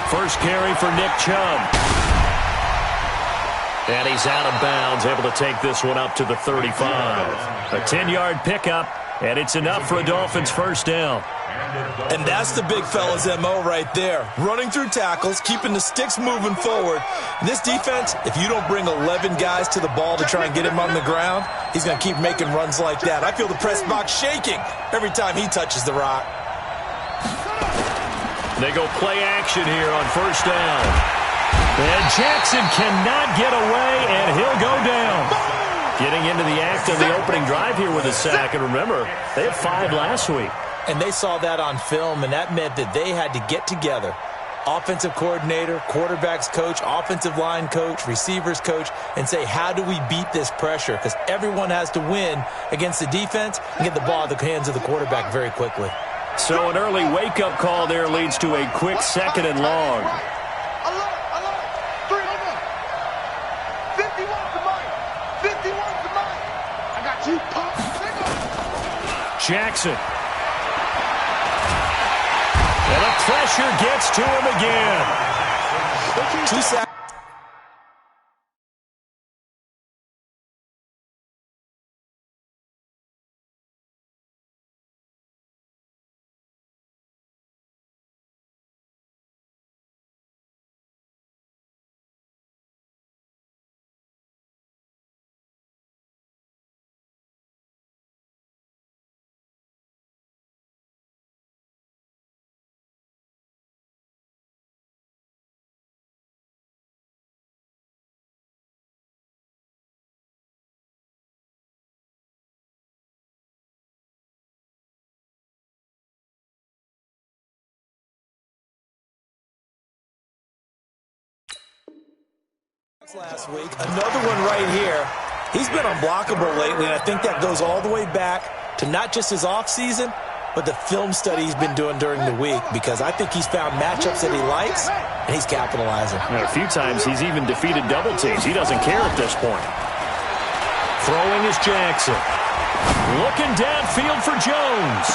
First carry for Nick Chubb. And he's out of bounds, able to take this one up to the 35. A 10-yard pickup, and it's enough for a Dolphins first down. And that's the big fella's MO right there. Running through tackles, keeping the sticks moving forward. In this defense, if you don't bring 11 guys to the ball to try and get him on the ground, he's going to keep making runs like that. I feel the press box shaking every time he touches the rock. They go play action here on first down. And Jackson cannot get away, and he'll go down. Getting into the act of the opening drive here with a sack. And remember, they had 5 last week. And they saw that on film, and that meant that they had to get together. Offensive coordinator, quarterbacks coach, offensive line coach, receivers coach, and say, how do we beat this pressure? Because everyone has to win against the defense and get the ball in the hands of the quarterback very quickly. So an early wake-up call there leads to a quick 2nd and long. Jackson. And the pressure gets to him again. 2 sacks. Last week, another one right here. He's been unblockable lately, and I think that goes all the way back to not just his offseason, but the film study he's been doing during the week, because I think he's found matchups that he likes, and he's capitalizing. And a few times he's even defeated double teams. He doesn't care at this point. Throwing is Jackson. Looking downfield for Jones.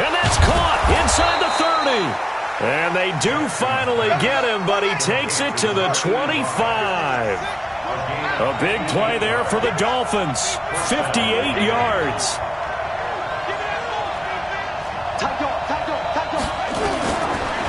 And that's caught inside the 30. And they do finally get him, but he takes it to the 25. A big play there for the Dolphins. 58 yards.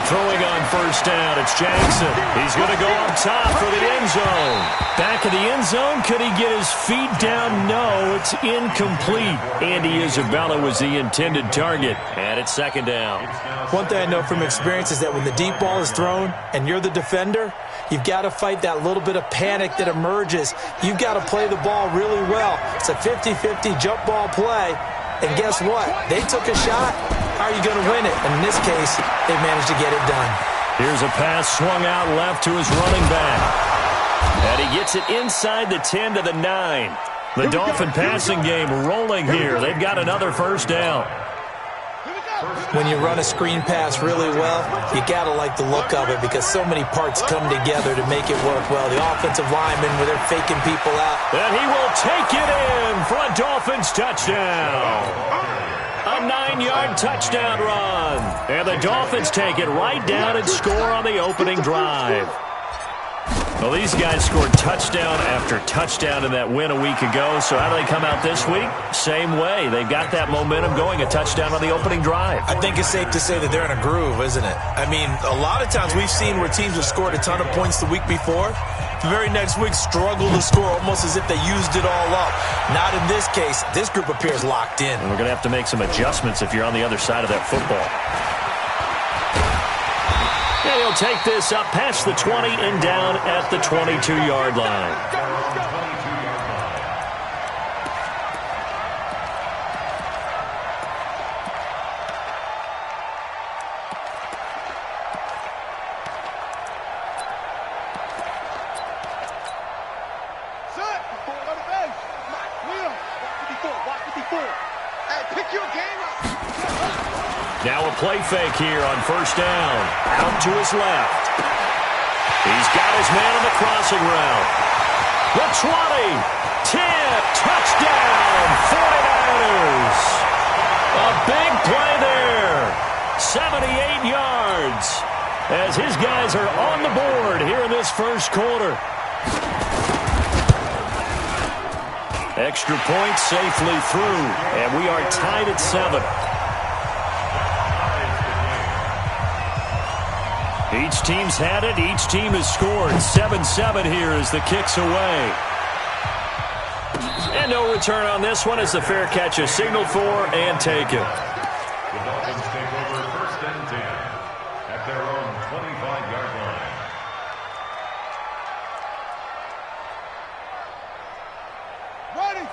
Throwing on first down, it's Jackson. He's going to go up top for the end zone. Back of the end zone, could he get his feet down? No, it's incomplete. Andy Isabella was the intended target, and it's 2nd down. One thing I know from experience is that when the deep ball is thrown and you're the defender, you've got to fight that little bit of panic that emerges. You've got to play the ball really well. It's a 50-50 jump ball play. And guess what? They took a shot. How are you going to win it? And in this case, they managed to get it done. Here's a pass swung out left to his running back. And he gets it inside the 10 to the 9. The Dolphin passing game rolling here. They've got another first down. When you run a screen pass really well, you got to like the look of it because so many parts come together to make it work well. The offensive linemen, where they're faking people out. And he will take it in for a Dolphins touchdown. A 9-yard touchdown run. And the Dolphins take it right down and score on the opening drive. Well, these guys scored touchdown after touchdown in that win a week ago. So how do they come out this week? Same way. They've got that momentum going, a touchdown on the opening drive. I think it's safe to say that they're in a groove, isn't it? I mean, a lot of times we've seen where teams have scored a ton of points the week before. The very next week struggle to score almost as if they used it all up. Not in this case. This group appears locked in. And we're going to have to make some adjustments if you're on the other side of that football. And he'll take this up past the 20 and down at the 22-yard line. Now a play fake here on first down. Out to his left. He's got his man on the crossing route. The 20, 10, touchdown, 49ers. A big play there. as his guys are on the board here in this first quarter. Extra point safely through, and we are tied at 7. Each team's had it. Each team has scored. 7-7 here as the kick's away. And no return on this one as the fair catch is signaled for and taken. The Dolphins take over 1st and 10 at their own 25-yard line.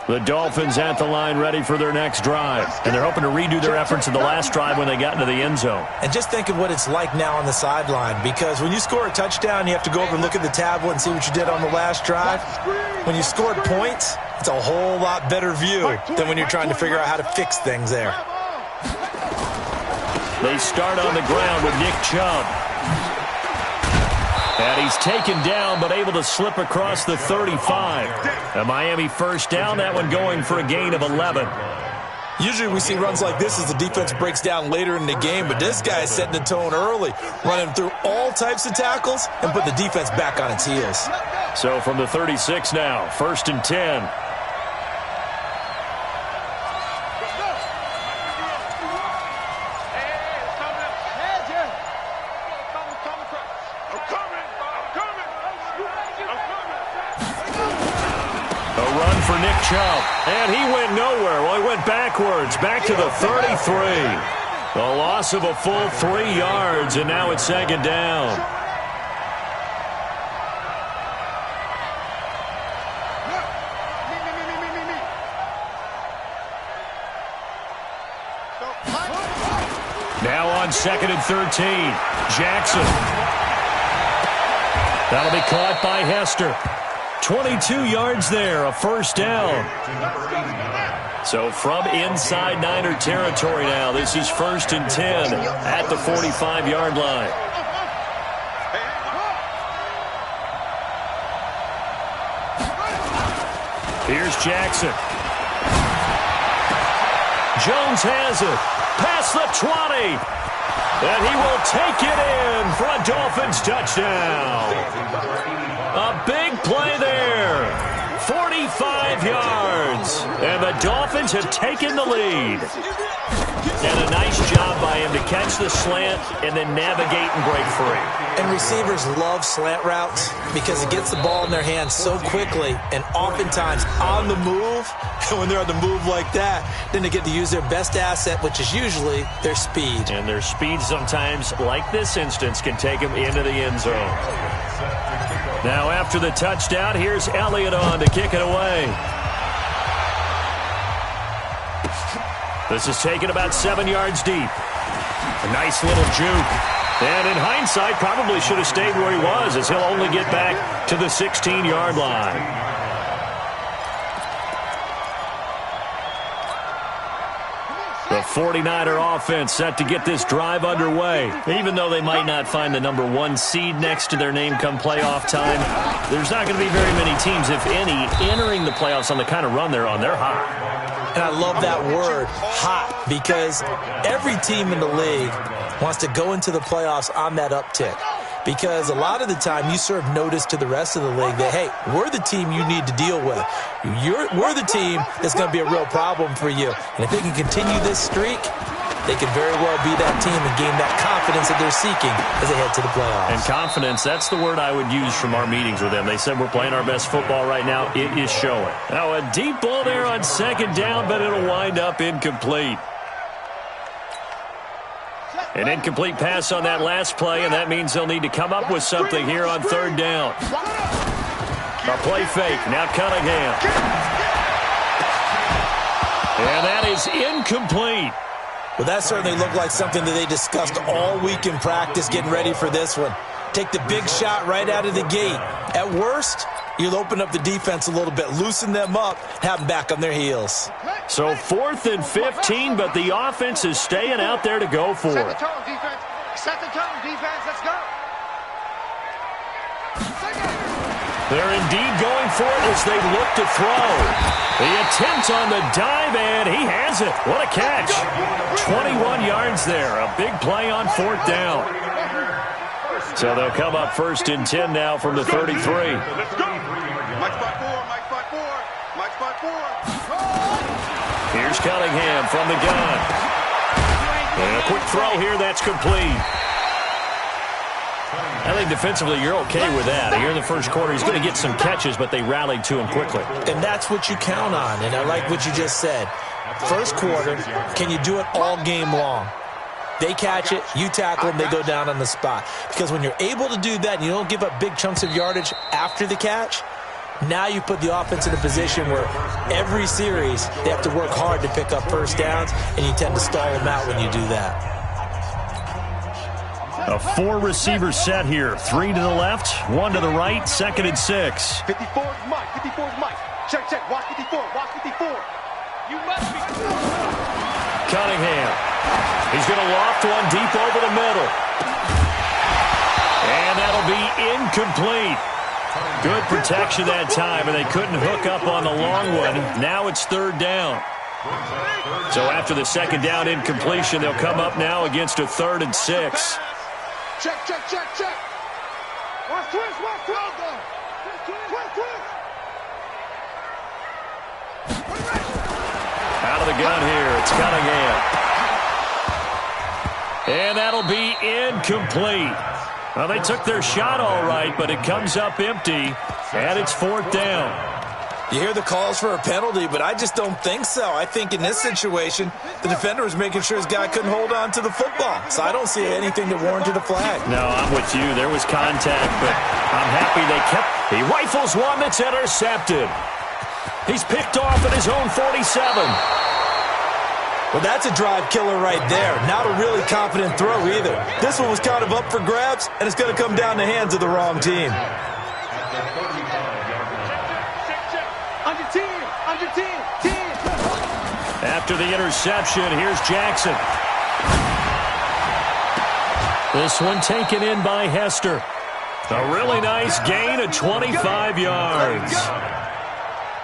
The Dolphins at the line ready for their next drive. And they're hoping to redo their efforts in the last drive when they got into the end zone. And just think of what it's like now on the sideline, because when you score a touchdown, you have to go over and look at the tablet and see what you did on the last drive. When you scored points, it's a whole lot better view than when you're trying to figure out how to fix things there. They start on the ground with Nick Chubb. And he's taken down, but able to slip across the 35. A Miami first down, that one going for a gain of 11. Usually we see runs like this as the defense breaks down later in the game, but this guy is setting the tone early, running through all types of tackles and put the defense back on its heels. So from the 36 now, 1st and 10. For Nick Chubb, and he went nowhere. Well, he went backwards, back to the 33. A loss of a full 3 yards, and now it's 2nd down. Now on 2nd and 13, Jackson. That'll be caught by Hester. 22 yards there, a first down. So from inside Niner territory now, this is 1st and 10 at the 45-yard line. Here's Jackson. Jones has it. Past the 20. And he will take it in for a Dolphins touchdown. A big play there. 45 yards. And the Dolphins have taken the lead. And a nice job by him to catch the slant and then navigate and break free. And receivers love slant routes because it gets the ball in their hands so quickly and oftentimes on the move. And when they're on the move like that, then they get to use their best asset, which is usually their speed. And their speed sometimes, like this instance, can take them into the end zone. Now after the touchdown, here's Elliott on to kick it away. This is taken about 7 yards deep. A nice little juke. And in hindsight, probably should have stayed where he was, as he'll only get back to the 16-yard line. The 49er offense set to get this drive underway. Even though they might not find the number 1 seed next to their name come playoff time, there's not going to be very many teams, if any, entering the playoffs on the kind of run they're on. They're hot. And I love that word, hot, because every team in the league wants to go into the playoffs on that uptick. Because a lot of the time you serve notice to the rest of the league that, hey, we're the team you need to deal with. We're the team that's going to be a real problem for you. And if they can continue this streak, they can very well be that team and gain that confidence that they're seeking as they head to the playoffs. And confidence, that's the word I would use from our meetings with them. They said we're playing our best football right now. It is showing. Now a deep ball there on 2nd down, but it'll wind up incomplete. An incomplete pass on that last play, and that means they'll need to come up with something here on 3rd down. A play fake. Now Cunningham. And that is incomplete. Well, that certainly looked like something that they discussed all week in practice getting ready for this one. Take the big shot right out of the gate. At worst, you'll open up the defense a little bit, loosen them up, have them back on their heels. So 4th and 15, but the offense is staying out there to go for Set the it. tone, defense. Set the tone, defense. Let's go. They're indeed going for it as they look to throw. The attempt on the dive, and he has it. What a catch. 21 yards there. A big play on 4th down. So they'll come up 1st and 10 now from the 33. Let's go. Mike spot 4, Mike spot 4, Mike spot 4. Here's Cunningham from the gun. And a quick throw here, that's complete. I think defensively you're okay with that. Here in the first quarter, he's going to get some catches, but they rallied to him quickly. And that's what you count on, and I like what you just said. First quarter, can you do it all game long? They catch it, you tackle them, they go down on the spot. Because when you're able to do that and you don't give up big chunks of yardage after the catch, now you put the offense in a position where every series they have to work hard to pick up first downs, and you tend to stall them out when you do that. A 4-receiver set here. 3 to the left, 1 to the right, 2nd and 6. 54 is Mike. 54 is Mike. Check, check. Watch 54. Watch 54. You must be. Cunningham. He's going to loft one deep over the middle. And that'll be incomplete. Good protection that time, and they couldn't hook up on the long one. Now it's 3rd down. So after the 2nd down incompletion, they'll come up now against a 3rd and 6. Check, check, check, check. Watch twist, watch twist. Twist, twist. Out of the gun here, it's Cunningham. And that'll be incomplete. Well, they took their shot all right, but it comes up empty, and it's 4th down. You hear the calls for a penalty, but I just don't think so. I think in this situation, the defender was making sure his guy couldn't hold on to the football. So I don't see anything that warranted a flag. No, I'm with you. There was contact, but I'm happy they kept. He rifles one that's intercepted. He's picked off at his own 47. Well, that's a drive killer right there. Not a really confident throw either. This one was kind of up for grabs, and it's going to come down the hands of the wrong team. Under 10, under 10, 10. After the interception, here's Jackson. This one taken in by Hester. A really nice gain of 25 yards.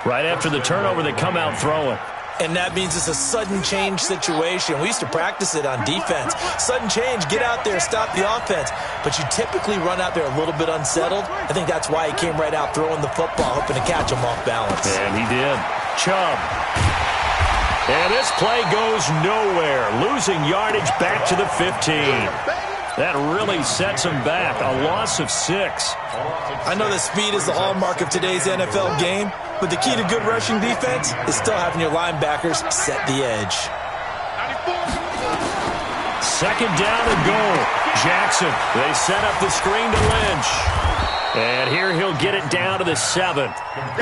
Right after the turnover, they come out throwing. And that means it's a sudden change situation. We used to practice it on defense. Sudden change, get out there, stop the offense. But you typically run out there a little bit unsettled. I think that's why he came right out throwing the football, hoping to catch him off balance. And he did. Chubb. And this play goes nowhere. Losing yardage back to the 15. That really sets him back. A loss of 6. I know that speed is the hallmark of today's NFL game, but the key to good rushing defense is still having your linebackers set the edge. 2nd down and goal. Jackson, they set up the screen to Lynch. And here he'll get it down to the 7.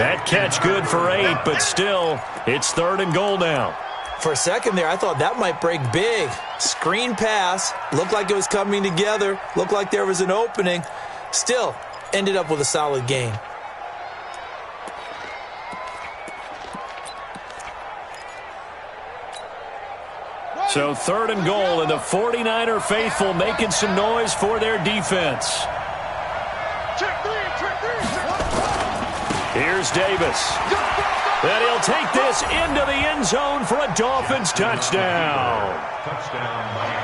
That catch good for 8, but still, it's 3rd and goal now. For a second there, I thought that might break big. Screen pass, looked like it was coming together, looked like there was an opening. Still, ended up with a solid gain. So 3rd and goal, and the 49er faithful making some noise for their defense. Check 3, check 3, check 3. Here's Davis. And he'll take this into the end zone for a Dolphins touchdown.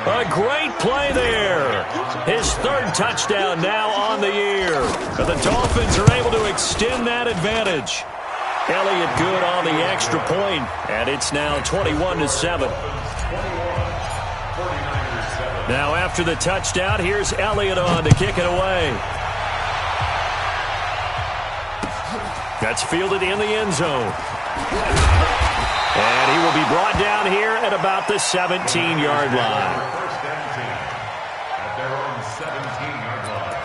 A great play there. His 3rd touchdown now on the year. But the Dolphins are able to extend that advantage. Elliott good on the extra point, and it's now 21-7. Now after the touchdown, here's Elliott on to kick it away. That's fielded in the end zone. And he will be brought down here at about the 17-yard line. First and 10 at their own 17-yard line.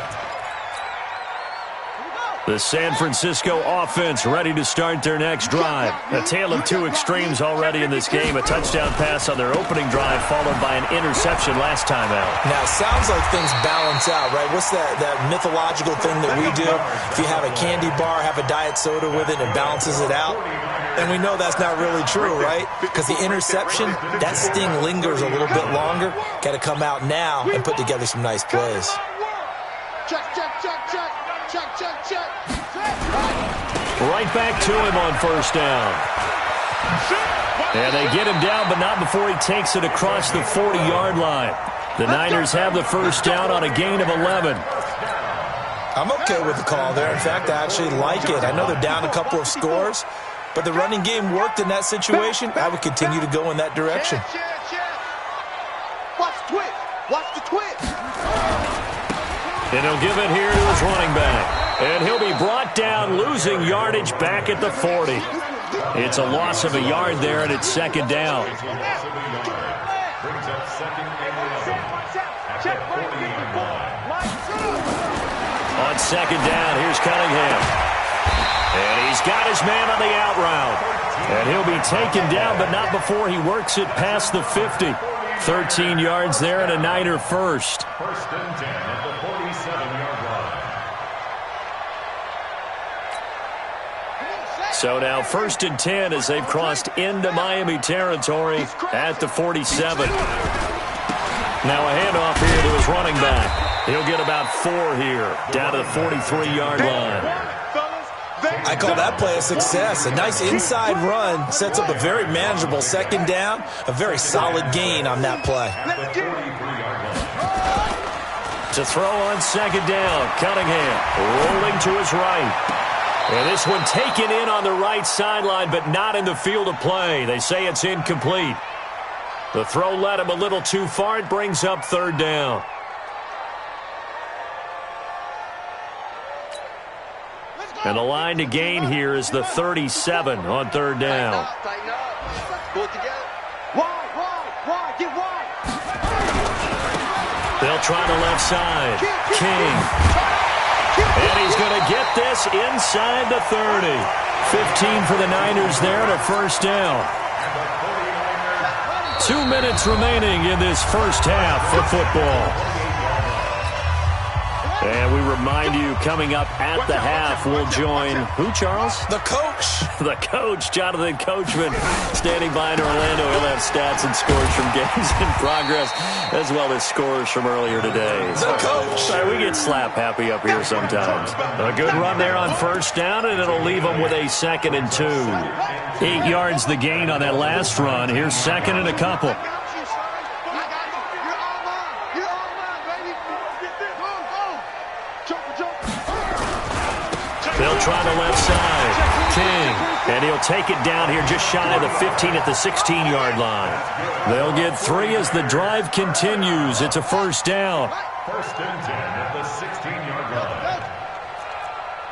The San Francisco offense ready to start their next drive. A tale of two extremes already in this game. A touchdown pass on their opening drive followed by an interception last time out. Now, it sounds like things balance out, right? What's that mythological thing that we do? If you have a candy bar, have a diet soda with it, it balances it out. And we know that's not really true, right? Because the interception, that sting lingers a little bit longer. Got to come out now and put together some nice plays. Check, check, check, check. Check, check, check. Right back to him on 1st down. And they get him down, but not before he takes it across the 40-yard line. The Niners have the 1st down on a gain of 11. I'm okay with the call there. In fact, I actually like it. I know they're down a couple of scores, but the running game worked in that situation. I would continue to go in that direction. Watch the twitch. Watch the twitch. And he'll give it here to his running back. And he'll be brought down, losing yardage back at the 40. It's a loss of a yard there, and it's second down. Brings up second and 11 at the 40-yard line. On second down, here's Cunningham. And he's got his man on the out route. And he'll be taken down, but not before he works it past the 50. 13 yards there and a Niner first. First and 10 at the 47-yard line. So now first and 10 as they've crossed into Miami territory at the 47. Now a handoff here to his running back. He'll get about 4 here, down to the 43-yard line. I call that play a success. A nice inside run sets up a very manageable second down, a very solid gain on that play. To throw on second down, Cunningham rolling to his right. And this one taken in on the right sideline, but not in the field of play. They say it's incomplete. The throw led him a little too far. It brings up third down. And the line to gain here is the 37 on third down. Tighten up. Pull it together. Wide. Get wide. They'll try the left side. King. And he's going to get this inside the 30. 15 for the Niners there and a first down. 2 minutes remaining in this first half of football. And we remind you, coming up at the half, we'll join who, Charles? The coach. The coach, Jonathan Coachman, standing by in Orlando. He'll have stats and scores from games in progress, as well as scores from earlier today. The coach. We get slap happy up here sometimes. A good run there on first down, and it'll leave them with a second and 2. 8 yards the gain on that last run. Here's second and a couple. They'll try the left side. King. And he'll take it down here just shy of the 15 at the 16-yard line. They'll get 3 as the drive continues. It's a first down. First and 10 at the 16-yard line.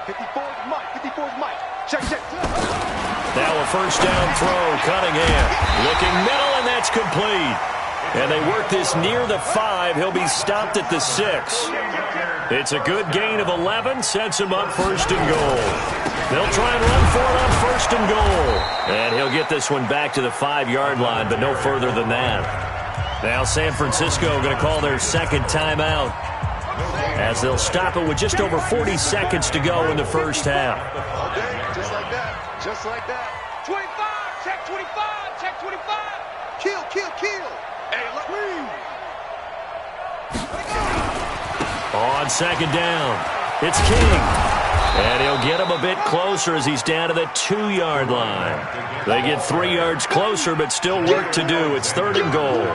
54's Mike. Check. Now a first down throw. Cunningham looking middle, and that's complete. And they work this near the 5. He'll be stopped at the 6. It's a good gain of 11, sets him up first and goal. They'll try and run for it on first and goal. And he'll get this one back to the 5-yard line, but no further than that. Now San Francisco going to call their second timeout as they'll stop it with just over 40 seconds to go in the first half. Just like that. Just like that. 25. Check 25. Check 25. Kill. Hey, look. On second down, it's King. And he'll get him a bit closer as he's down to the 2-yard line. They get 3 yards closer, but still work to do. It's third and goal.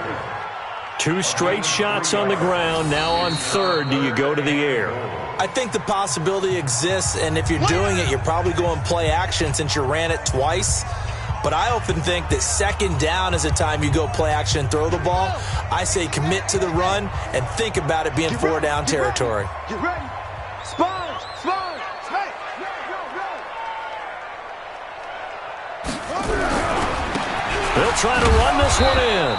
2 straight shots on the ground. Now on third, do you go to the air? I think the possibility exists, and if you're doing it, you're probably going play action since you ran it twice. But I often think that second down is the time you go play action and throw the ball. I say commit to the run and think about it being 4-down territory. Get ready. Sponge. Hey. They'll try to run this one in.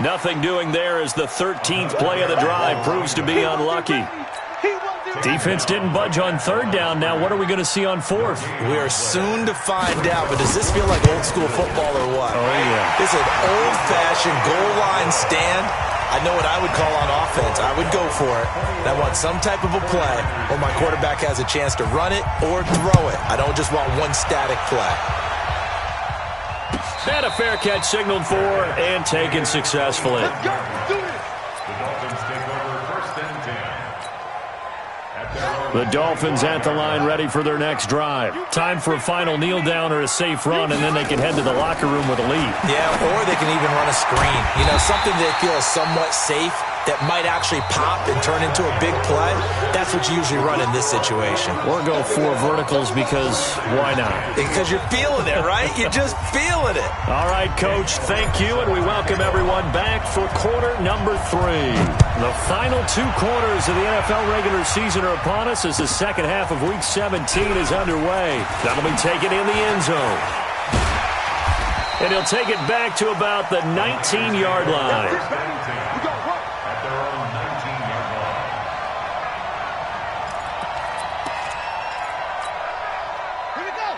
Nothing doing there as the 13th play of the drive proves to be unlucky. Defense didn't budge on third down. Now what are we going to see on fourth? We are soon to find out, but does this feel like old school football or what? Oh, yeah. It's an old-fashioned goal line stand. I know what I would call on offense. I would go for it. And I want some type of a play where my quarterback has a chance to run it or throw it. I don't just want one static play. And a fair catch signaled for and taken successfully. The Dolphins take over first and 10. The Dolphins at the line ready for their next drive. Time for a final kneel down or a safe run, and then they can head to the locker room with a lead. Yeah, or they can even run a screen. You know, something they feel is somewhat safe that might actually pop and turn into a big play, that's what you usually run in this situation. Or go 4 verticals because why not? Because you're feeling it, right? You're just feeling it. All right, Coach, thank you, and we welcome everyone back for quarter number 3. The final 2 quarters of the NFL regular season are upon us as the second half of Week 17 is underway. That'll be taken in the end zone. And he'll take it back to about the 19-yard line. At their own 19-yard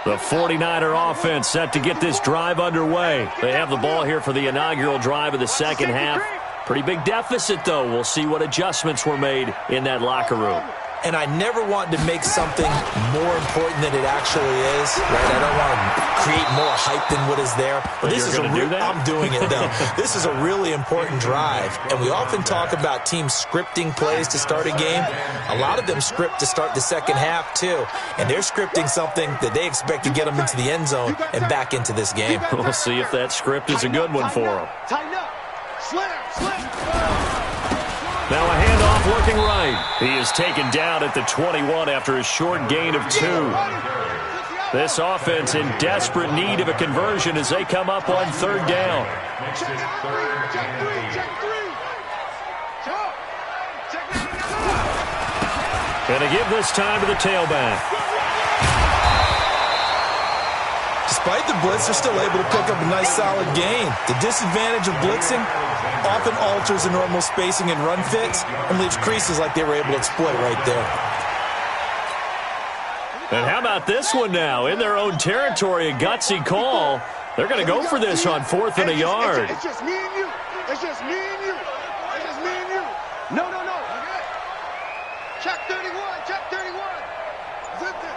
line. The 49er offense set to get this drive underway. They have the ball here for the inaugural drive of the second half. Pretty big deficit, though. We'll see what adjustments were made in that locker room. And I never want to make something more important than it actually is, right? I don't want to create more hype than what is there. But this is I'm doing it, though. This is a really important drive. And we often talk about teams scripting plays to start a game. A lot of them script to start the second half, too. And they're scripting something that they expect to get them into the end zone and back into this game. We'll see if that script is a good one for them. Tighten up. Slam. Now a handoff looking right. He is taken down at the 21 after a short gain of 2. This offense in desperate need of a conversion as they come up on 3rd down. Makes it 3rd and 8. Going to give this time to the tailback. Despite the blitz, they're still able to pick up a nice solid gain. The disadvantage of blitzing often alters the normal spacing and run fits and leaves creases like they were able to exploit right there. And how about this one now? In their own territory, a gutsy call. They're going to go for this on 4th and a yard. It's just me and you. It's just me and you. It's just me and you. No. Check 31. Check 31. Zip it.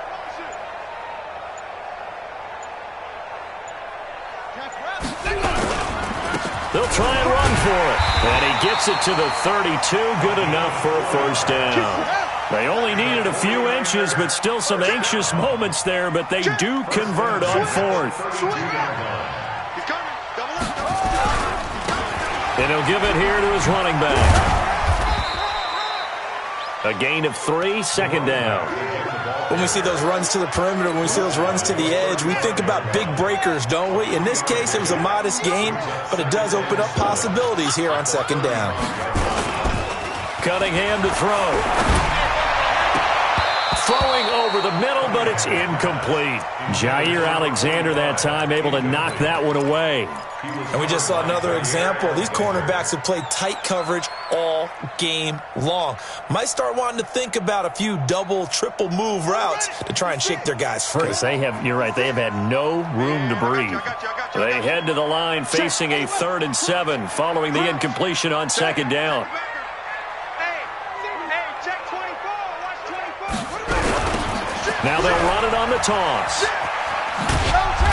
They'll try and run for it. And he gets it to the 32. Good enough for a 1st down. They only needed a few inches, but still some anxious moments there, but they do convert on 4th. And he'll give it here to his running back. A gain of 3, 2nd down. When we see those runs to the perimeter, when we see those runs to the edge, we think about big breakers, don't we? In this case, it was a modest gain, but it does open up possibilities here on 2nd down. Cunningham to throw. Throwing over the middle, but it's incomplete. Jair Alexander that time able to knock that one away. And we just saw another example. These cornerbacks have played tight coverage all game long. Might start wanting to think about a few double, triple move routes to try and shake their guys free. Because you're right, they have had no room to breathe. They head to the line facing a 3rd and 7 following the incompletion on 2nd down. Now they'll run it on the toss.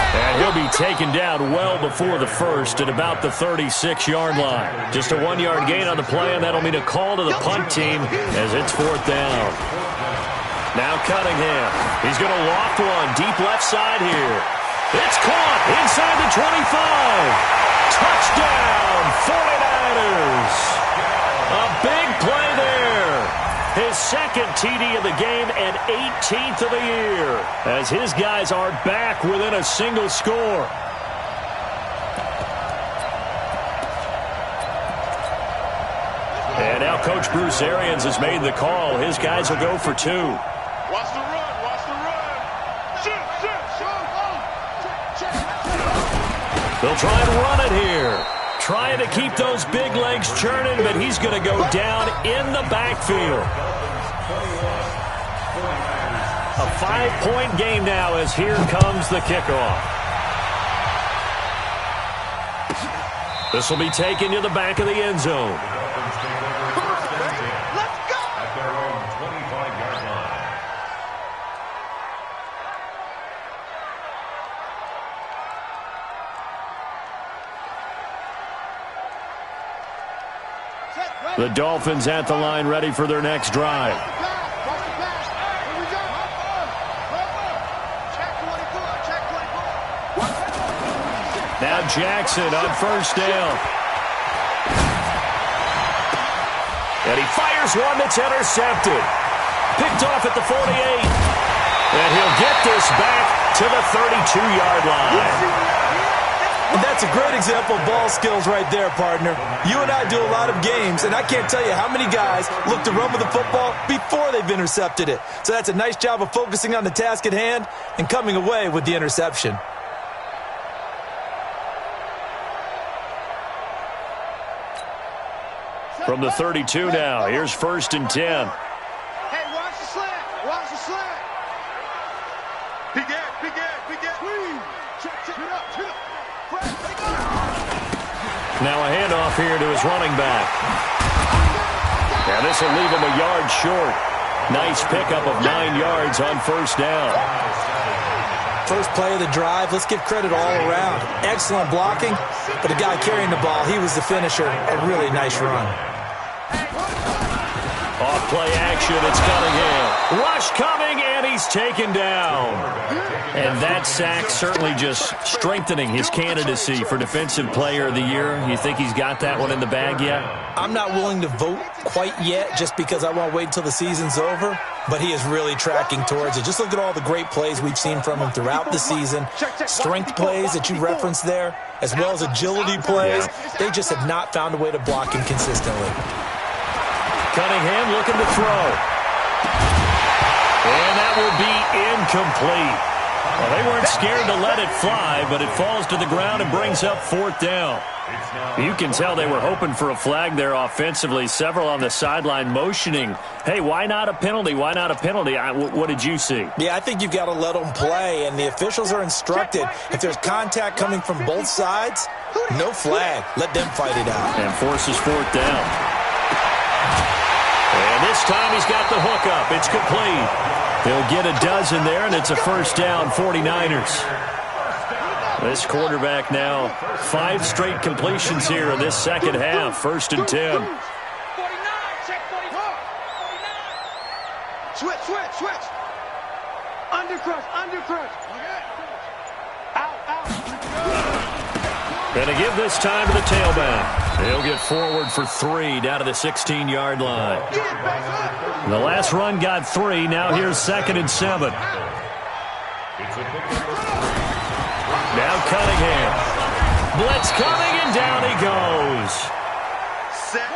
And he'll be taken down well before the 1st at about the 36-yard line. Just a 1-yard gain on the play, and that'll mean a call to the punt team as it's 4th down. Now Cunningham. He's going to loft one deep left side here. It's caught inside the 25. Touchdown, 49ers. A big play there. His 2nd TD of the game and 18th of the year as his guys are back within a single score. And now Coach Bruce Arians has made the call. His guys will go for 2. Watch the run. Watch the run. Shoot. They'll try and run it here. Trying to keep those big legs churning, but he's going to go down in the backfield. A 5-point game now as here comes the kickoff. This will be taken to the back of the end zone. At their own 25-yard line. The Dolphins at the line ready for their next drive. Now Jackson on 1st down. And he fires one that's intercepted. Picked off at the 48. And he'll get this back to the 32-yard line. And that's a great example of ball skills right there, partner. You and I do a lot of games, and I can't tell you how many guys look to run with the football before they've intercepted it. So that's a nice job of focusing on the task at hand and coming away with the interception. From the 32 now, here's 1st and 10. Hey, watch the slant. Watch the slant. Big air, big air, big air. Check it up, check it up. Now a handoff here to his running back. And this will leave him a yard short. Nice pickup of 9 yards on 1st down. First play of the drive, let's give credit all around. Excellent blocking, but the guy carrying the ball, he was the finisher. A really nice run. Off play action, it's Cunningham. Rush coming, and he's taken down. And that sack certainly just strengthening his candidacy for Defensive Player of the Year. You think he's got that one in the bag yet? I'm not willing to vote quite yet just because I want to wait until the season's over, but he is really tracking towards it. Just look at all the great plays we've seen from him throughout the season. Strength plays that you referenced there, as well as agility plays. They just have not found a way to block him consistently. Cunningham looking to throw. And that will be incomplete. Well, they weren't scared to let it fly, but it falls to the ground and brings up 4th down. You can tell they were hoping for a flag there offensively. Several on the sideline motioning, hey, why not a penalty? Why not a penalty? What did you see? Yeah, I think you've got to let them play, and the officials are instructed. If there's contact coming from both sides, no flag. Let them fight it out. And forces 4th down. And this time he's got the hook up. It's complete. They'll get a dozen there, and it's a 1st down, 49ers. This quarterback now, 5 straight completions here in this second half. 1st and 10. 49, check 44. 49. Switch. Undercrush. Out. Gonna give this time to the tailback. He'll get forward for 3 down to the 16-yard line. The last run got 3. Now here's 2nd and 7. Now Cunningham. Blitz coming, and down he goes. Set.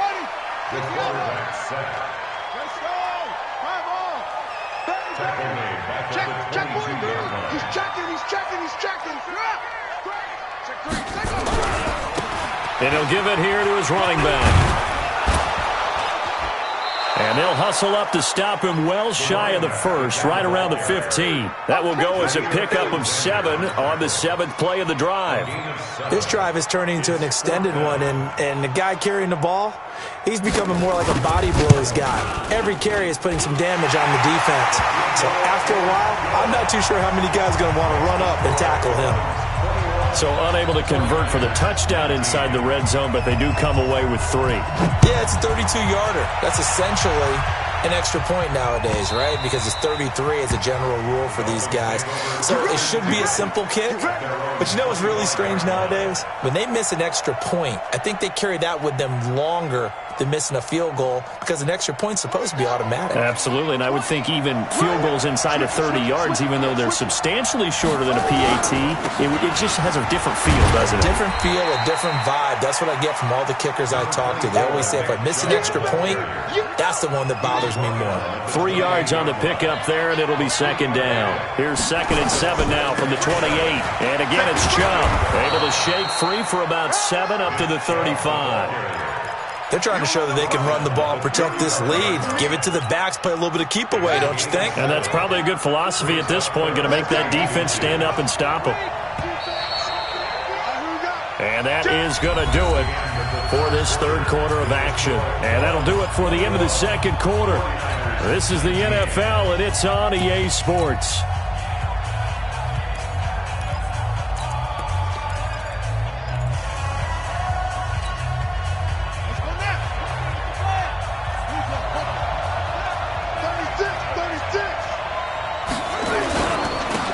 The quarterback set. Let's go. Come on. Check 42. He's checking. Check 3. And he'll give it here to his running back. And they'll hustle up to stop him well shy of the 1st, right around the 15. That will go as a pickup of 7 on the 7th play of the drive. This drive is turning into an extended one, and the guy carrying the ball, he's becoming more like a body blows guy. Every carry is putting some damage on the defense. So after a while, I'm not too sure how many guys are going to want to run up and tackle him. So unable to convert for the touchdown inside the red zone, but they do come away with 3. Yeah, it's a 32-yarder. That's essentially an extra point nowadays, right? Because it's 33 as a general rule for these guys. So it should be a simple kick. But you know what's really strange nowadays? When they miss an extra point, I think they carry that with them longer than missing a field goal because an extra point's supposed to be automatic. Absolutely, and I would think even field goals inside of 30 yards, even though they're substantially shorter than a PAT, it just has a different feel, doesn't it? Different feel, a different vibe. That's what I get from all the kickers I talk to. They always say if I miss an extra point, that's the one that bothers me more. 3 yards on the pickup there, and it'll be 2nd down. Here's 2nd and 7 now from the 28. And again, it's Chubb. Able to shake free for about 7 up to the 35. They're trying to show that they can run the ball and protect this lead. Give it to the backs, play a little bit of keep away, don't you think? And that's probably a good philosophy at this point, going to make that defense stand up and stop them. And that is going to do it for this 3rd quarter of action. And that'll do it for the end of the 2nd quarter. This is the NFL, and it's on EA Sports.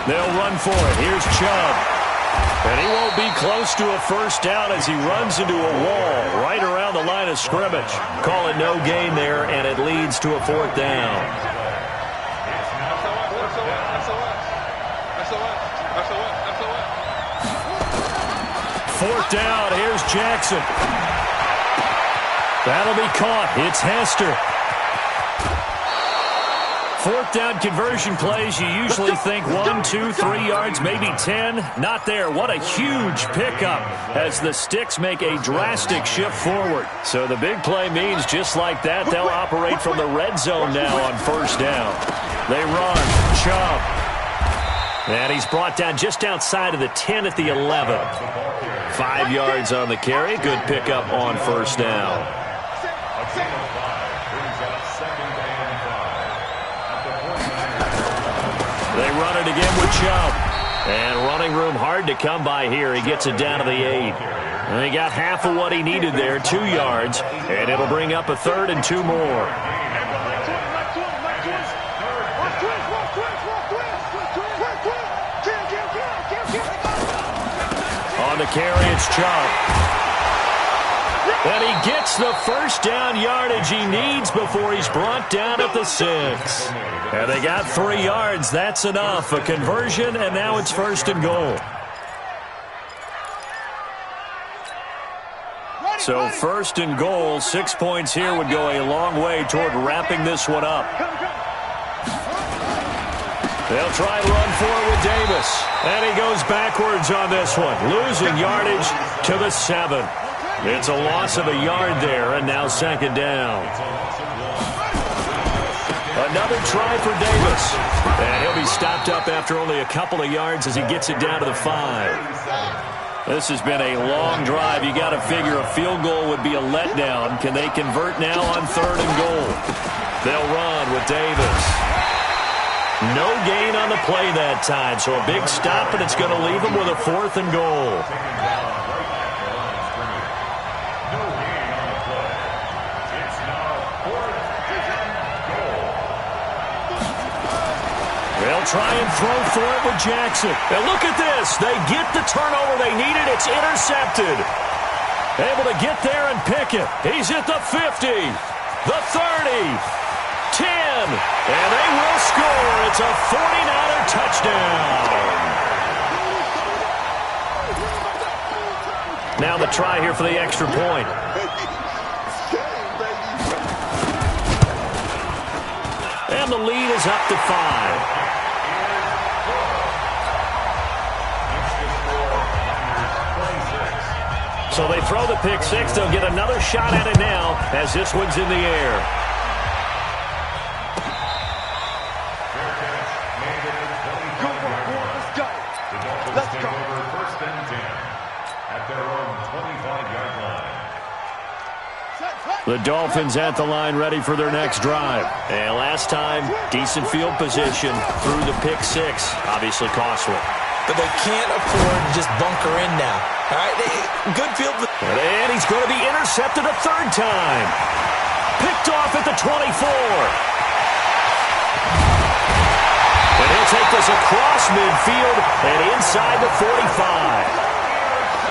They'll run for it. Here's Chubb. And he won't be close to a first down as he runs into a wall right around the line of scrimmage. Call it no gain there, and it leads to a fourth down. Fourth down, here's Jackson. That'll be caught. It's Hester. Fourth down conversion plays, you usually think 1, 2, 3 yards, maybe 10. Not there. What a huge pickup as the Sticks make a drastic shift forward. So the big play means just like that, they'll operate from the red zone now on first down. They run. Chubb. And he's brought down just outside of the 10 at the 11. 5 yards on the carry. Good pickup on first down. They run it again with Chubb. And running room hard to come by here. He gets it down to the 8. And he got half of what he needed there, 2 yards. And it'll bring up a third and 2 more. On the carry, it's Chubb. And he gets the first down yardage he needs before he's brought down at the 6. And they got 3 yards. That's enough. A conversion, and now it's first and goal. So first and goal, 6 points here would go a long way toward wrapping this one up. They'll try to run forward with Davis. And he goes backwards on this one, losing yardage to the 7. It's a loss of a yard there, and now second down. Another try for Davis. And he'll be stopped up after only a couple of yards as he gets it down to the 5. This has been a long drive. You got to figure a field goal would be a letdown. Can they convert now on third and goal? They'll run with Davis. No gain on the play that time, so a big stop, and it's going to leave them with a fourth and goal. They'll try and throw for it with Jackson. And look at this. They get the turnover they needed. It's intercepted. Able to get there and pick it. He's at the 50, the 30, 10, and they will score. It's a 49er touchdown. Now the try here for the extra point. And the lead is up to 5. So they throw the pick 6. They'll get another shot at it now as this one's in the air. Let's go. First and 10 at their own 25-yard line. The Dolphins at the line ready for their next drive. And last time, decent field position through the pick 6. Obviously costly. But they can't afford to just bunker in now. All right, good field. And he's going to be intercepted a third time. Picked off at the 24. And he'll take this across midfield and inside the 45.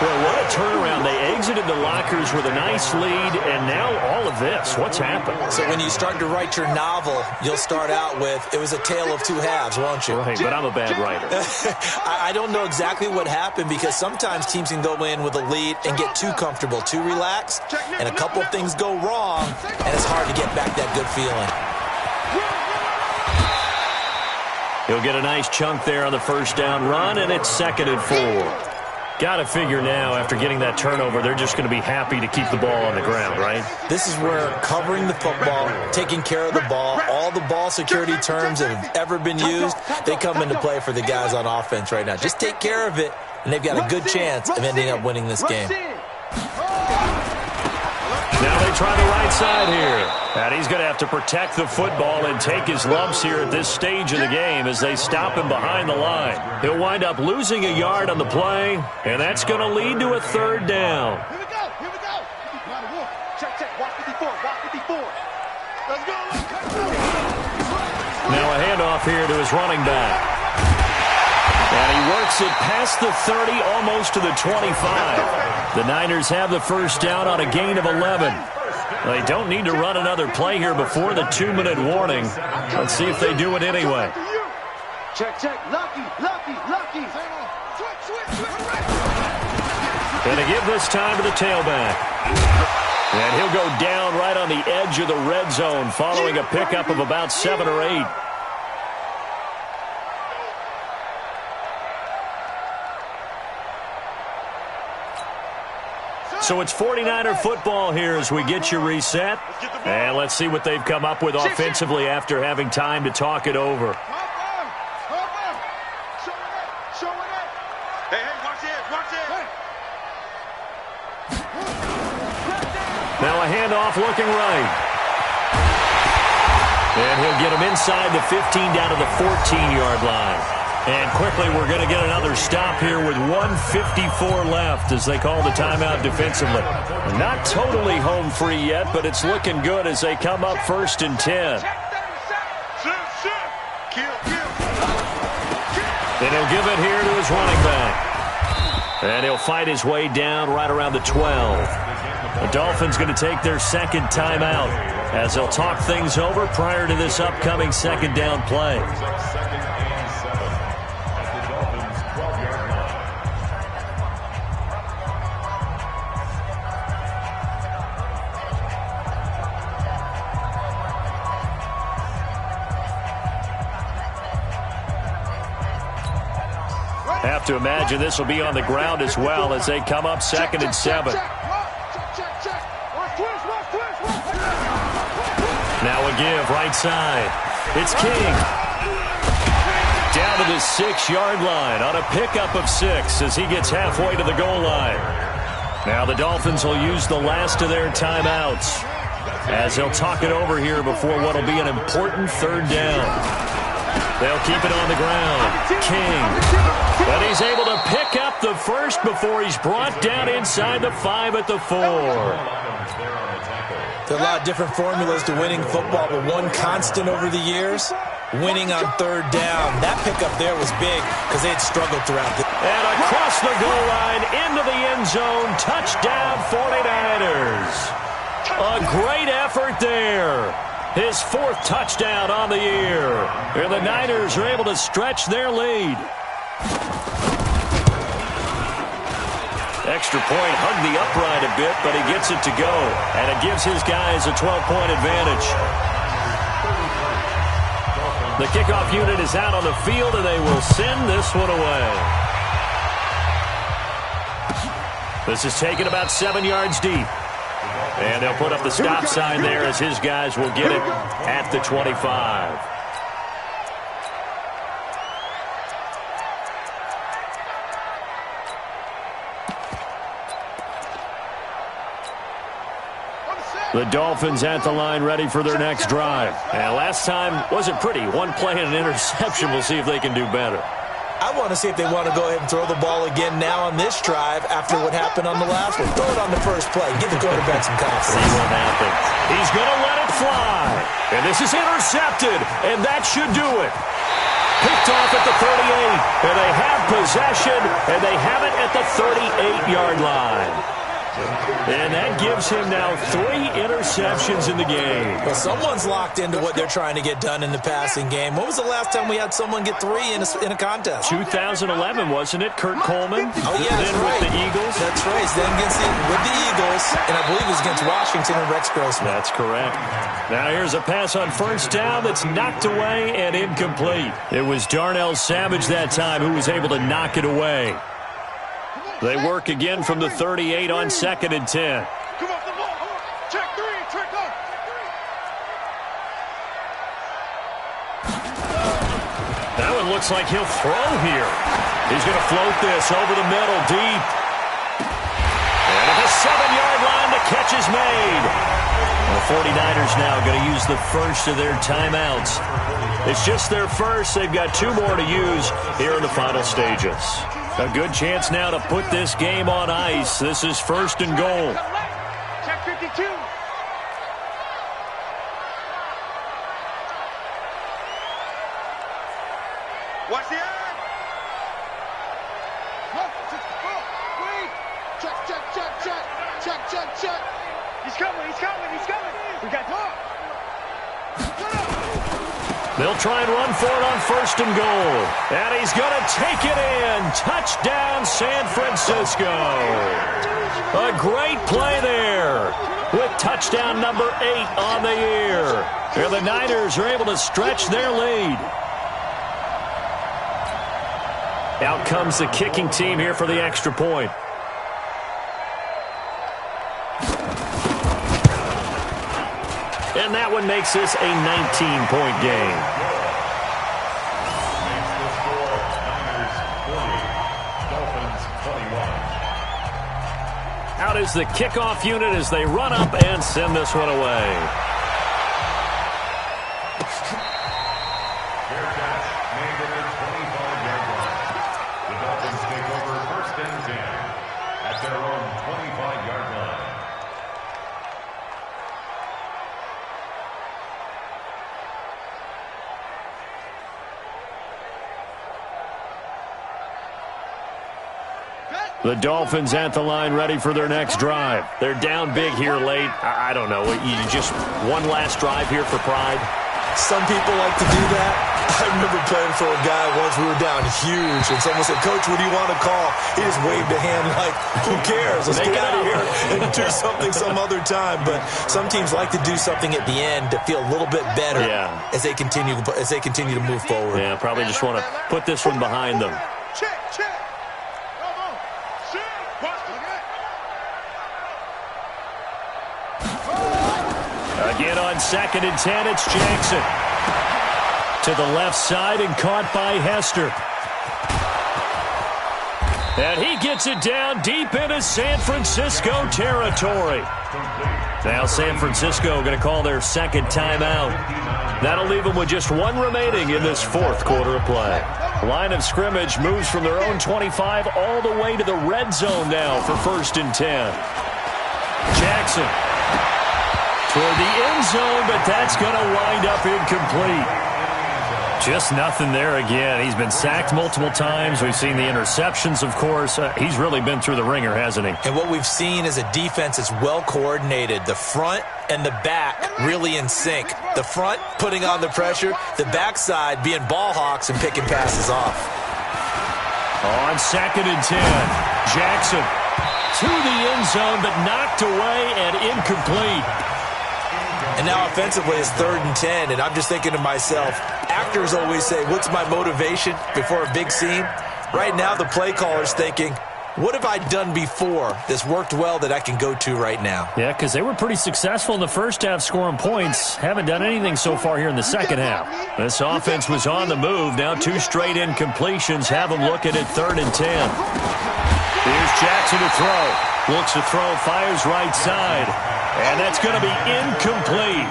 Well, what a turnaround. They exited the lockers with a nice lead, and now all of this. What's happened? So when you start to write your novel, you'll start out with, it was a tale of two halves, won't you? Right, but I'm a bad writer. I don't know exactly what happened because sometimes teams can go in with a lead and get too comfortable, too relaxed, and a couple of things go wrong, and it's hard to get back that good feeling. He'll get a nice chunk there on the first down run, and it's 2nd and 4. Got to figure now, after getting that turnover, they're just going to be happy to keep the ball on the ground, right? This is where covering the football, taking care of the ball, all the ball security terms that have ever been used, they come into play for the guys on offense right now. Just take care of it, and they've got a good chance of ending up winning this game. Now they try the right side here. And he's going to have to protect the football and take his lumps here at this stage of the game as they stop him behind the line. He'll wind up losing a yard on the play, and that's going to lead to a third down. Here we go. Here we go. Check, check. Watch 54. Watch 54. Let's go. Now a handoff here to his running back. And he works it past the 30, almost to the 25. The Niners have the first down on a gain of 11. They don't need to run another play here before the 2-minute warning. Let's see if they do it anyway. Check, check. Lucky. Going to give this time to the tailback. And he'll go down right on the edge of the red zone following a pickup of about 7 or 8. So it's 49er football here as we get you reset. And let's see what they've come up with offensively after having time to talk it over. Hey, watch this. Now a handoff looking right. And he'll get him inside the 15 down to the 14-yard line. And quickly we're going to get another stop here with 1:54 left as they call the timeout defensively. Not totally home free yet, but it's looking good as they come up 1st and 10. And he'll give it here to his running back. And he'll fight his way down right around the 12. The Dolphins going to take their second timeout as they'll talk things over prior to this upcoming second down play. Have to imagine this will be on the ground as well as they come up 2nd and 7. Now a give right side. It's King. Down to the 6-yard line on a pickup of 6 as he gets halfway to the goal line. Now the Dolphins will use the last of their timeouts as they'll talk it over here before what will be an important 3rd down. They'll keep it on the ground. King. But he's able to pick up the first before he's brought down inside the 5 at the 4. There are a lot of different formulas to winning football, but one constant over the years, winning on 3rd down. That pickup there was big because they had struggled throughout the... And across the goal line, into the end zone, touchdown 49ers. A great effort there. His 4th touchdown on the year. And the Niners are able to stretch their lead. Extra point hugged the upright a bit, but he gets it to go. And it gives his guys a 12-point advantage. The kickoff unit is out on the field, and they will send this one away. This is taken about 7 yards deep. And they'll put up the stop sign there as his guys will get it at the 25. The Dolphins at the line ready for their next drive. And last time wasn't pretty. 1 play and an interception. We'll see if they can do better. I want to see if they want to go ahead and throw the ball again now on this drive after what happened on the last one. Throw it on the first play. Give the quarterback some confidence. See what happens. He's going to let it fly. And this is intercepted. And that should do it. Picked off at the 38. And they have possession. And they have it at the 38-yard line. And that gives him now 3 interceptions in the game. Well, someone's locked into what they're trying to get done in the passing game. When was the last time we had someone get 3 in a contest? 2011, wasn't it? Kurt Coleman? Oh, yeah, that's then right. With the Eagles? That's right. Then with the Eagles, and I believe it was against Washington and Rex Grossman. That's correct. Now here's a pass on 1st down that's knocked away and incomplete. It was Darnell Savage that time who was able to knock it away. They work again from the 38 on 2nd and 10. Come off the ball. Check 3. Check up. That one looks like he'll throw here. He's going to float this over the middle deep. And at the 7-yard line, the catch is made. The 49ers now going to use the first of their timeouts. It's just their first. They've got 2 more to use here in the final stages. A good chance now to put this game on ice. This is 1st and goal. Check 52. Watch the eye. He's coming. We got more. They'll try and run for it on 1st and goal. And he's going to take it in. Touchdown, San Francisco. A great play there with touchdown number 8 on the year. And the Niners are able to stretch their lead. Out comes the kicking team here for the extra point. And that one makes this a 19-point game. Makes the score Niners 40, Dolphins 21. Out is the kickoff unit as they run up and send this one away. Fair catch made at the 25-yard line. The Dolphins take over 1st and 10 at their own 25-yard line. The Dolphins at the line ready for their next drive. They're down big here late. I don't know. You just one last drive here for pride? Some people like to do that. I remember playing for a guy once. We were down huge, and someone said, "Coach, what do you want to call?" He just waved a hand like, who cares? Let's get out of here and do something some other time. But some teams like to do something at the end to feel a little bit better as they continue to move forward. Yeah, probably just want to put this one behind them. Check. Again on 2nd and 10, it's Jackson. To the left side and caught by Hester. And he gets it down deep into San Francisco territory. Now San Francisco going to call their 2nd timeout. That'll leave them with just 1 remaining in this 4th quarter of play. Line of scrimmage moves from their own 25 all the way to the red zone now for 1st and 10. Jackson toward the end zone, but that's going to wind up incomplete. Just nothing there again. He's been sacked multiple times. We've seen the interceptions, of course. He's really been through the ringer, hasn't he? And what we've seen is a defense that's well coordinated. The front and the back really in sync. The front putting on the pressure, the backside being ball hawks and picking passes off. On 2nd and 10, Jackson to the end zone, but knocked away and incomplete. And now offensively it's 3rd and 10, and I'm just thinking to myself, actors always say, what's my motivation before a big scene? Right now the play caller's thinking, what have I done before that's worked well that I can go to right now? Yeah, because they were pretty successful in the first half scoring points. Haven't done anything so far here in the second half. This offense was on the move. Now 2 straight incompletions have them looking at 3rd and 10. Here's Jackson to throw. Looks to throw, fires right side. And that's going to be incomplete.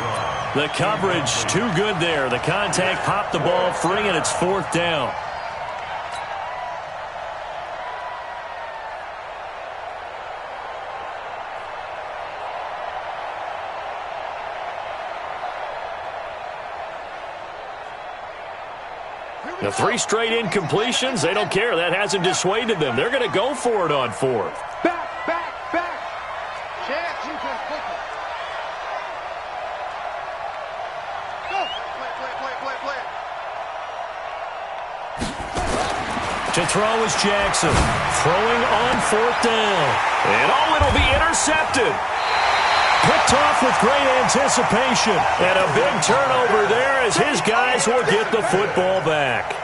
The coverage too good there. The contact popped the ball free, and it's 4th down. The 3 straight incompletions, they don't care. That hasn't dissuaded them. They're going to go for it on 4th. Back. Chance, you can flip it. Go. Play. To throw is Jackson. Throwing on 4th down. And it'll be intercepted. Picked off with great anticipation. And a big turnover there as his guys will get the football back.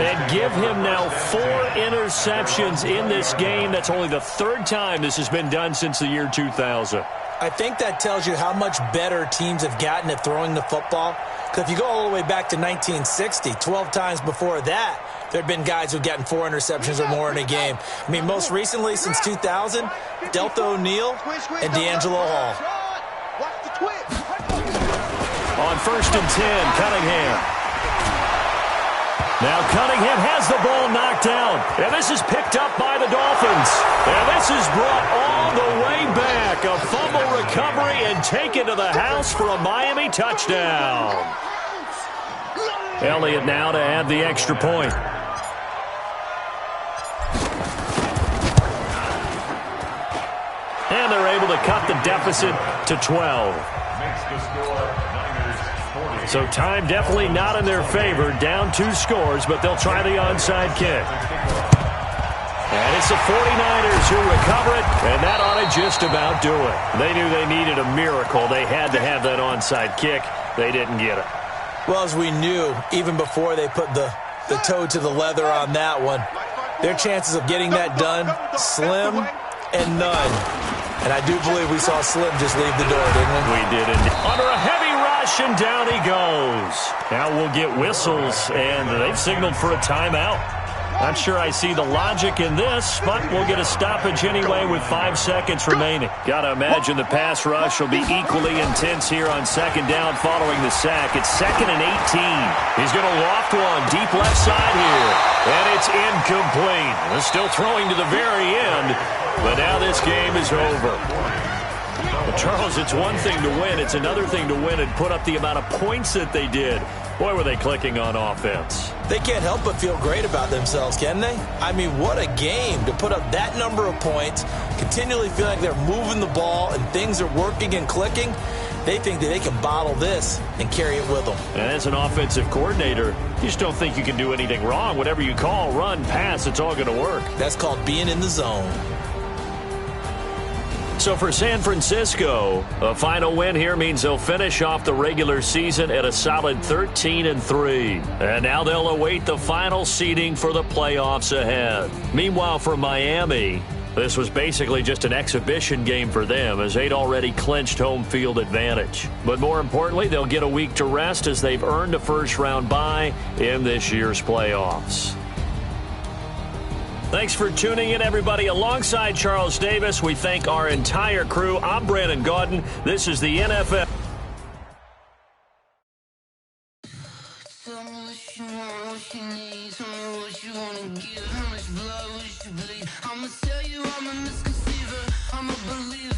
And give him now 4 interceptions in this game. That's only the 3rd time this has been done since the year 2000. I think that tells you how much better teams have gotten at throwing the football. Because if you go all the way back to 1960, 12 times before that, there have been guys who've gotten 4 interceptions or more in a game. I mean, most recently, since 2000, Delta O'Neal and D'Angelo Hall. Watch the twist. On 1st and 10, Cunningham. Now Cunningham has the ball knocked down. And this is picked up by the Dolphins. And this is brought all the way back. A fumble recovery and taken to the house for a Miami touchdown. Elliott now to add the extra point. And they're able to cut the deficit to 12. Makes the score Niners 40. So time definitely not in their favor. Down 2 scores, but they'll try the onside kick. And it's the 49ers who recover it, and that ought to just about do it. They knew they needed a miracle. They had to have that onside kick. They didn't get it. Well, as we knew, even before they put the toe to the leather on that one, their chances of getting that done, slim and none. And I do believe we saw Slim just leave the door, didn't we? We did indeed. Under a heavy rush, and down he goes. Now we'll get whistles, and they've signaled for a timeout. Not sure I see the logic in this, but we'll get a stoppage anyway with 5 seconds remaining. Got to imagine the pass rush will be equally intense here on second down following the sack. It's 2nd and 18. He's going to loft one deep left side here, and it's incomplete. They're still throwing to the very end, but now this game is over. But Charles, it's one thing to win. It's another thing to win and put up the amount of points that they did. Boy, were they clicking on offense. They can't help but feel great about themselves, can they? I mean, what a game to put up that number of points, continually feel like they're moving the ball and things are working and clicking. They think that they can bottle this and carry it with them. And as an offensive coordinator, you just don't think you can do anything wrong. Whatever you call, run, pass, it's all going to work. That's called being in the zone. So for San Francisco, a final win here means they'll finish off the regular season at a solid 13-3. And now they'll await the final seeding for the playoffs ahead. Meanwhile, for Miami, this was basically just an exhibition game for them as they'd already clinched home field advantage. But more importantly, they'll get a week to rest as they've earned a first-round bye in this year's playoffs. Thanks for tuning in, everybody. Alongside Charles Davis, we thank our entire crew. I'm Brandon Gaudin. This is the NFL. Tell me what you want, what you need. Tell me what you want to give. How much blood would you bleed? I'ma tell you I'm a misconceiver. I'm a believer.